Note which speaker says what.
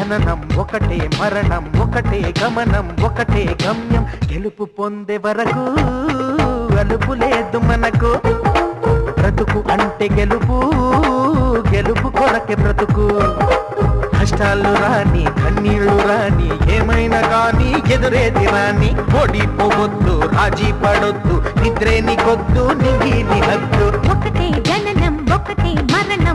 Speaker 1: జననం ఒకటే, మరణం ఒకటే, గమనం ఒకటే గమ్యం. గెలుపు పొందే వరకు అలుపు లేదు మనకు. బ్రతుకు అంటే గెలుపు, గెలుపు కొరకే బ్రతుకు. కష్టాలు రాని కన్నీళ్లు రాని ఏమైనా కానీ ఎదురేది రాని. ఓడిపోవద్దు, రాజీ పడొద్దు, నిద్రే నీకొద్దు, నింగి నీ హద్దు.
Speaker 2: ఒకటే జననం ఒకటే మరణం